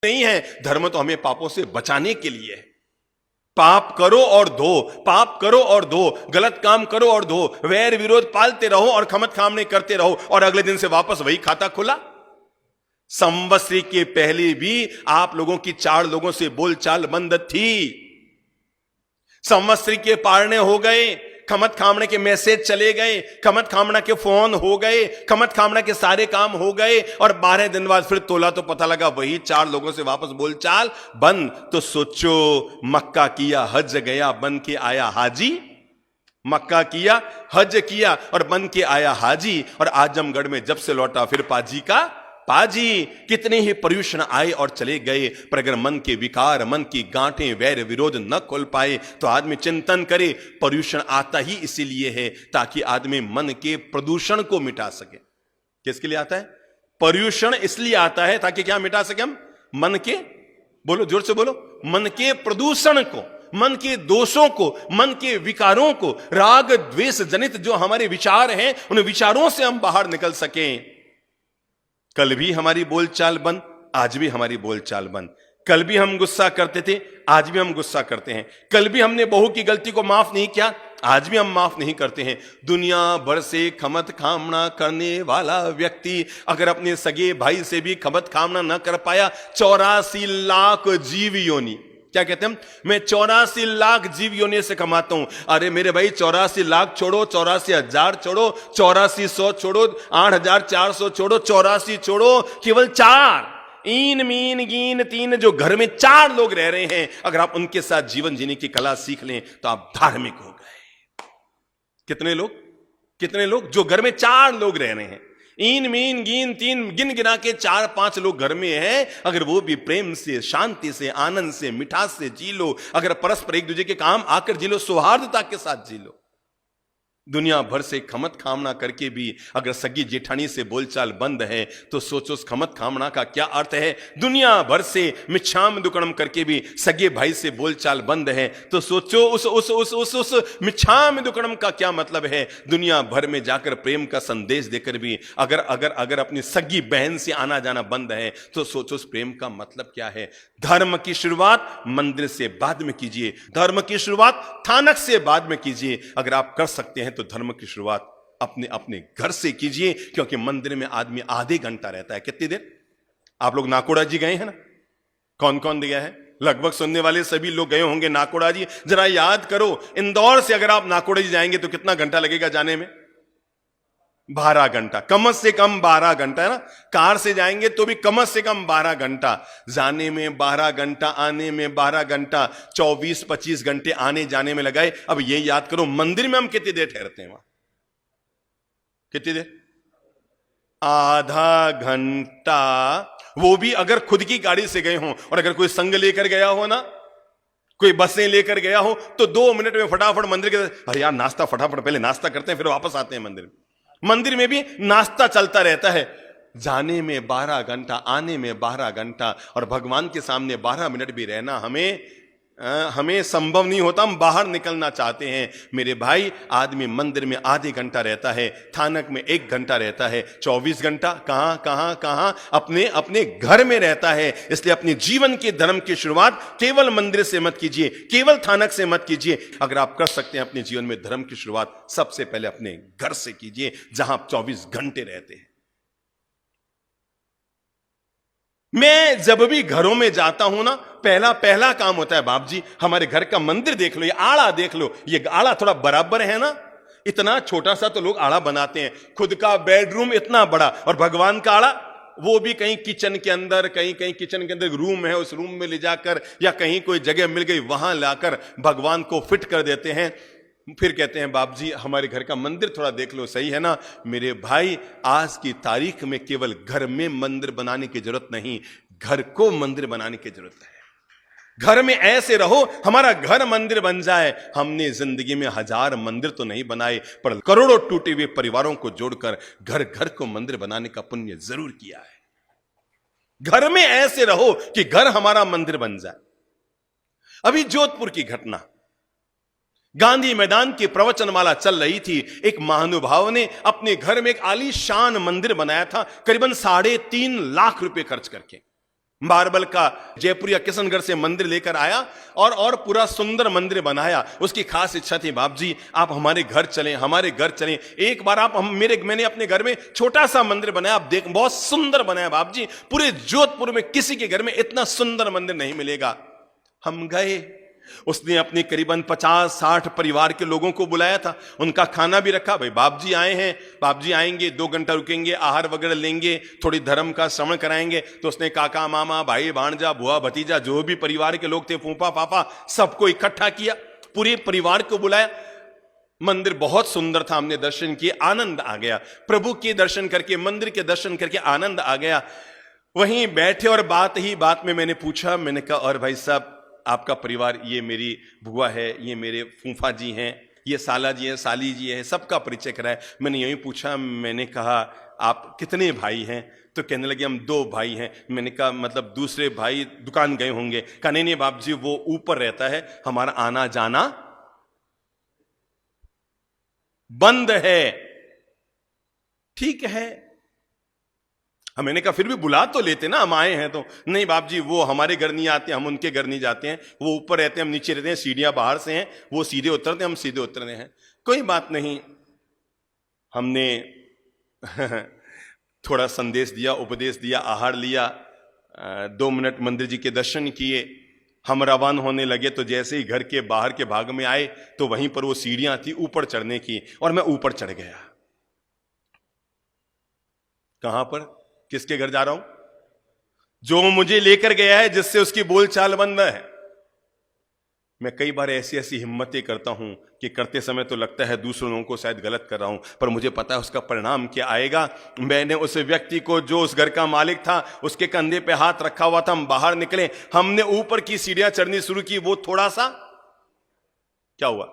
नहीं है। धर्म तो हमें पापों से बचाने के लिए है। पाप करो और धो, पाप करो और धो, गलत काम करो और धो, वैर विरोध पालते रहो और खमत खामने करते रहो, और अगले दिन से वापस वही खाता खुला। संवत्सरी के पहले भी आप लोगों की 4 लोगों से बोलचाल बंद थी। संवत्सरी के पारने हो गए, खमत खामने के मैसेज चले गए, खमत खामना के फोन हो गए, खमत खामना के सारे काम हो गए, और 12 दिन बाद फिर तोला तो पता लगा वही 4 लोगों से वापस बोलचाल बंद। तो सोचो, मक्का किया, हज गया, बन के आया हाजी। मक्का किया, हज किया और बन के आया हाजी, और आजमगढ़ में जब से लौटा फिर पाजी का पाजी। कितने ही पर्यूषण आए और चले गए, पर अगर मन के विकार, मन की गांठें, वैर विरोध न खोल पाए तो आदमी चिंतन करे। पर्यूषण आता ही इसीलिए है ताकि आदमी मन के प्रदूषण को मिटा सके। किसके लिए आता है पर्यूषण? इसलिए आता है ताकि क्या मिटा सके हम? मन के, बोलो जोर से बोलो, मन के प्रदूषण को, मन के दोषों को, मन के विकारों को, राग द्वेष जनित जो हमारे विचार हैं उन विचारों से हम बाहर निकल सकें। कल भी हमारी बोलचाल बंद, आज भी हमारी बोलचाल बंद। कल भी हम गुस्सा करते थे, आज भी हम गुस्सा करते हैं। कल भी हमने बहू की गलती को माफ नहीं किया, आज भी हम माफ नहीं करते हैं। दुनिया भर से खमत खामना करने वाला व्यक्ति अगर अपने सगे भाई से भी खमत खामना न कर पाया, 84 लाख जीव योनि, क्या कहते हैं, मैं 84 लाख जीव योनि से कमाता हूं। अरे मेरे भाई 84 लाख छोड़ो, 84,000 छोड़ो, 8400 छोड़ो, 8,400 छोड़ो, 84 छोड़ो, केवल 4 ईन मीन गीन 3 जो घर में 4 लोग रह रहे हैं, अगर आप उनके साथ जीवन जीने की कला सीख लें तो आप धार्मिक हो गए। कितने लोग? कितने लोग? जो घर में 4 लोग रह रहे हैं, ईन मीन गीन 3 गिन गिना के 4-5 लोग घर में हैं, अगर वो भी प्रेम से, शांति से, आनंद से, मिठास से जी लो, अगर परस्पर एक दूसरे के काम आकर जी लो, सौहार्दता के साथ जी लो। दुनिया भर से खमत खामना करके भी अगर सगी जेठानी से बोलचाल बंद है तो सोचो उस खमत खामना का क्या अर्थ है। दुनिया भर से मिच्छाम दुक्कड़म करके भी सगे भाई से बोलचाल बंद है तो सोचो उस मिच्छाम दुक्कड़म का क्या मतलब है। दुनिया भर में जाकर प्रेम का संदेश देकर भी अगर अगर अगर अपनी सगी बहन से आना जाना बंद है तो सोचो उस प्रेम का मतलब क्या है। धर्म की शुरुआत मंदिर से बाद में कीजिए, धर्म की शुरुआत थानक से बाद में कीजिए। अगर आप कर सकते हैं तो धर्म की शुरुआत अपने अपने घर से कीजिए, क्योंकि मंदिर में आदमी आधे घंटा रहता है। कितनी देर? आप लोग नाकोड़ा जी गए हैं ना? कौन कौन गया है? लगभग सुनने वाले सभी लोग गए होंगे नाकोड़ा जी। जरा याद करो, इंदौर से अगर आप नाकोड़ा जी जाएंगे तो कितना घंटा लगेगा जाने में? 12 घंटा, कम से कम 12 घंटा है ना। कार से जाएंगे तो भी कम से कम 12 घंटा, जाने में 12 घंटा, आने में 12 घंटा, 24-25 घंटे आने जाने में लगाए। अब ये याद करो मंदिर में हम कितनी देर ठहरते हैं? वहां कितनी देर? आधा घंटा, वो भी अगर खुद की गाड़ी से गए हों। और अगर कोई संग लेकर गया हो ना, कोई बसें लेकर गया हो तो 2 मिनट में फटाफट मंदिर के, अरे यार नाश्ता फटाफट पहले नाश्ता करते हैं फिर वापस आते हैं मंदिर में। मंदिर में भी नाश्ता चलता रहता है। जाने में 12 घंटा, आने में 12 घंटा, और भगवान के सामने 12 मिनट भी रहना हमें संभव नहीं होता। हम बाहर निकलना चाहते हैं। मेरे भाई, आदमी मंदिर में आधे घंटा रहता है, थानक में 1 घंटा रहता है, 24 घंटा कहां अपने अपने घर में रहता है। इसलिए अपने जीवन के धर्म की शुरुआत केवल मंदिर से मत कीजिए, केवल थानक से मत कीजिए। अगर आप कर सकते हैं अपने जीवन में धर्म की शुरुआत सबसे पहले अपने घर से कीजिए, जहां आप 24 घंटे रहते हैं। मैं जब भी घरों में जाता हूं ना, पहला काम होता है, बाप जी हमारे घर का मंदिर देख लो, ये आड़ा देख लो, ये आड़ा थोड़ा बराबर है ना। इतना छोटा सा तो लोग आड़ा बनाते हैं, खुद का बेडरूम इतना बड़ा, और भगवान का आड़ा वो भी कहीं किचन के अंदर, कहीं किचन के अंदर रूम है, उस रूम में ले जाकर, या कहीं कोई जगह मिल गई वहां लाकर भगवान को फिट कर देते हैं। फिर कहते हैं बाप जी हमारे घर का मंदिर थोड़ा देख लो, सही है ना। मेरे भाई, आज की तारीख में केवल घर में मंदिर बनाने की जरूरत नहीं, घर को मंदिर बनाने की जरूरत है। घर में ऐसे रहो हमारा घर मंदिर बन जाए। हमने जिंदगी में 1000 मंदिर तो नहीं बनाए, पर करोड़ों टूटे हुए परिवारों को जोड़कर घर घर को मंदिर बनाने का पुण्य जरूर किया है। घर में ऐसे रहो कि घर हमारा मंदिर बन जाए। अभी जोधपुर की घटना, गांधी मैदान की प्रवचनमाला चल रही थी। एक महानुभाव ने अपने घर में एक आलीशान मंदिर बनाया था, करीबन 3.5 लाख रुपए खर्च करके। मार्बल का जयपुर किशनगढ़ से मंदिर लेकर आया और पूरा सुंदर मंदिर बनाया। उसकी खास इच्छा थी, बाप जी आप हमारे घर चलें, हमारे घर चलें, एक बार आप मैंने अपने घर में छोटा सा मंदिर बनाया, आप देख बहुत सुंदर बनाया बाप जी, पूरे जोधपुर में किसी के घर में इतना सुंदर मंदिर नहीं मिलेगा। हम गए, उसने अपने करीबन 50-60 परिवार के लोगों को बुलाया था, उनका खाना भी रखा। भाई बाप जी आए हैं, बाप जी आएंगे, 2 घंटा रुकेंगे, आहार वगैरह लेंगे, थोड़ी धर्म का श्रवण कराएंगे। तो उसने काका मामा भाई भांजा बुआ भतीजा जो भी परिवार के लोग थे, फूफा पापा, सबको इकट्ठा किया, पूरे परिवार को बुलाया। मंदिर बहुत सुंदर था, हमने दर्शन किए, आनंद आ गया। प्रभु के दर्शन करके, मंदिर के दर्शन करके आनंद आ गया। वहीं बैठे और बात ही बात में मैंने पूछा, मैंने कहा और भाई साहब आपका परिवार, ये मेरी बुआ है, ये मेरे फूफा जी हैं, ये साला जी हैं, साली जी हैं, सबका परिचय कराया। मैंने यही पूछा, मैंने कहा आप कितने भाई हैं? तो कहने लगे हम 2 भाई हैं। मैंने कहा मतलब दूसरे भाई दुकान गए होंगे? कहा नहीं बाप जी वो ऊपर रहता है, हमारा आना जाना बंद है। ठीक है, मैंने कहा फिर भी बुला तो लेते ना, हम आए हैं तो। नहीं बाप जी वो हमारे घर नहीं आते, हम उनके घर नहीं जाते हैं, वो ऊपर रहते हैं, हम नीचे रहते हैं, सीढ़ियां बाहर से हैं, वो सीधे उतरते हैं, हम सीधे उतरते हैं। कोई बात नहीं, हमने थोड़ा संदेश दिया, उपदेश दिया, आहार लिया, 2 मिनट मंदिर जी के दर्शन किए। हम रवाना होने लगे तो जैसे ही घर के बाहर के भाग में आए तो वहीं पर वो सीढ़ियां थी ऊपर चढ़ने की, और मैं ऊपर चढ़ गया। कहां पर, किसके घर जा रहा हूं? जो मुझे लेकर गया है, जिससे उसकी बोलचाल बंद है। मैं कई बार ऐसी ऐसी हिम्मतें करता हूं कि करते समय तो लगता है दूसरों लोगों को शायद गलत कर रहा हूं, पर मुझे पता है उसका परिणाम क्या आएगा। मैंने उस व्यक्ति को, जो उस घर का मालिक था, उसके कंधे पे हाथ रखा हुआ था, हम बाहर निकले, हमने ऊपर की सीढ़ियां चढ़नी शुरू की। वो थोड़ा सा क्या हुआ,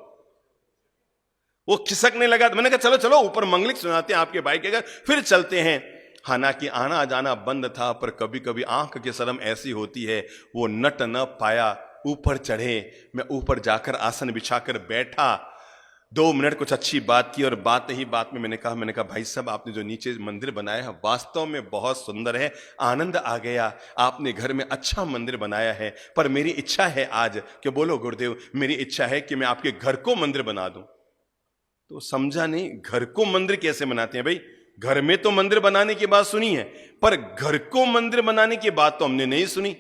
वो खिसकने लगा। मैंने कहा चलो चलो ऊपर मंगलिक सुनाते हैं आपके भाई के घर, फिर चलते हैं। हालांकि आना जाना बंद था, पर कभी कभी आंख की शर्म ऐसी होती है, वो नट न पाया, ऊपर चढ़े। मैं ऊपर जाकर आसन बिछाकर बैठा, 2 मिनट कुछ अच्छी बात की, और बात ही बात में मैंने कहा भाई साहब आपने जो नीचे मंदिर बनाया है वास्तव में बहुत सुंदर है, आनंद आ गया, आपने घर में अच्छा मंदिर बनाया है, पर मेरी इच्छा है आज कि, बोलो गुरुदेव, मेरी इच्छा है कि मैं आपके घर को मंदिर बना दूं। तो समझा नहीं, घर को मंदिर कैसे बनाते हैं भाई? घर में तो मंदिर बनाने की बात सुनी है, पर घर को मंदिर बनाने की बात तो हमने नहीं सुनी।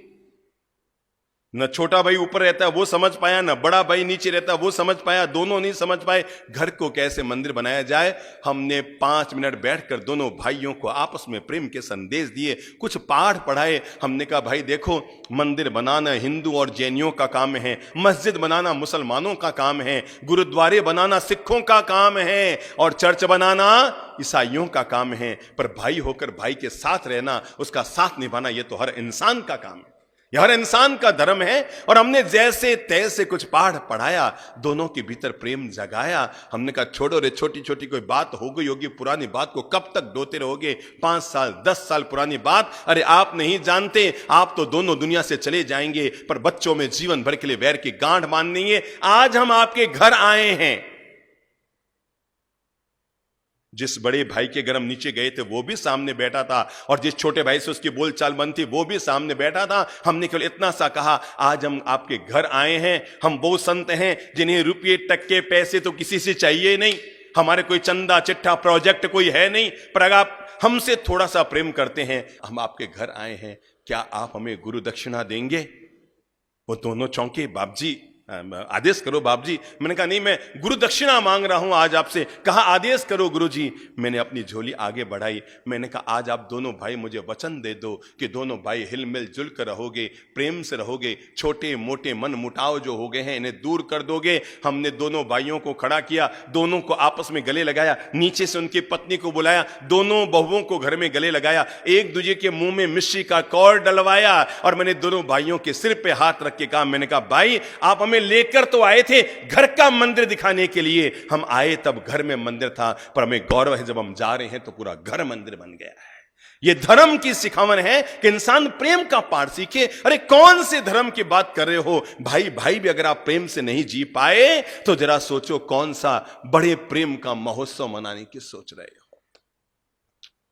न छोटा भाई ऊपर रहता है वो समझ पाया, न बड़ा भाई नीचे रहता है वो समझ पाया, दोनों नहीं समझ पाए घर को कैसे मंदिर बनाया जाए। हमने 5 मिनट बैठकर दोनों भाइयों को आपस में प्रेम के संदेश दिए, कुछ पाठ पढ़ाए। हमने कहा भाई देखो, मंदिर बनाना हिंदू और जैनियों का काम है, मस्जिद बनाना मुसलमानों का काम है, गुरुद्वारे बनाना सिखों का काम है, और चर्च बनाना ईसाइयों का काम है। पर भाई होकर भाई के साथ रहना, उसका साथ निभाना, यह तो हर इंसान का काम है, हर इंसान का धर्म है। और हमने जैसे तैसे कुछ पाठ पढ़ाया, दोनों के भीतर प्रेम जगाया। हमने कहा छोड़ो रे, छोटी छोटी कोई बात हो गई होगी, पुरानी बात को कब तक ढोते रहोगे? 5 साल 10 साल पुरानी बात, अरे आप नहीं जानते, आप तो दोनों दुनिया से चले जाएंगे, पर बच्चों में जीवन भर के लिए वैर की गांठ बांधनी है। आज हम आपके घर आए हैं, जिस बड़े भाई के घर हम नीचे गए थे वो भी सामने बैठा था, और जिस छोटे भाई से उसकी बोलचाल बंद थी वो भी सामने बैठा था। हमने केवल इतना सा कहा, आज हम आपके घर आए हैं, हम वो संत हैं जिन्हें रुपये टक्के पैसे तो किसी से चाहिए नहीं, हमारे कोई चंदा चिट्ठा प्रोजेक्ट कोई है नहीं, पर अगर आप हमसे थोड़ा सा प्रेम करते हैं, हम आपके घर आए हैं, क्या आप हमें गुरु दक्षिणा देंगे? वो दोनों चौंके, बाप जी आदेश करो बाप जी। मैंने कहा नहीं, मैं गुरु दक्षिणा मांग रहा हूं आज आपसे। कहा आदेश करो गुरु जी। मैंने अपनी झोली आगे बढ़ाई, मैंने कहा आज आप दोनों भाई मुझे वचन दे दो कि दोनों भाई हिल मिल जुल कर रहोगे, प्रेम से रहोगे, छोटे मोटे मन मुटाव जो हो गए हैं इन्हें दूर कर दोगे। हमने दोनों भाइयों को खड़ा किया, दोनों को आपस में गले लगाया, नीचे से उनकी पत्नी को बुलाया, दोनों बहुओं को घर में गले लगाया, एक दूसरे के मुंह में मिश्री का कौर डलवाया, और मैंने दोनों भाइयों के सिर पे हाथ रख के कहा, मैंने कहा भाई आप हमें लेकर तो आए थे घर का मंदिर दिखाने के लिए, हम आए तब घर में मंदिर था, पर हमें गौरव है जब हम जा रहे हैं तो पूरा घर मंदिर बन गया है। यह धर्म की सिखावन है कि इंसान प्रेम का पाठ सीखे। अरे कौन से धर्म की बात कर रहे हो भाई? भाई भी अगर आप प्रेम से नहीं जी पाए तो जरा सोचो कौन सा बड़े प्रेम का महोत्सव मनाने की सोच रहे हो।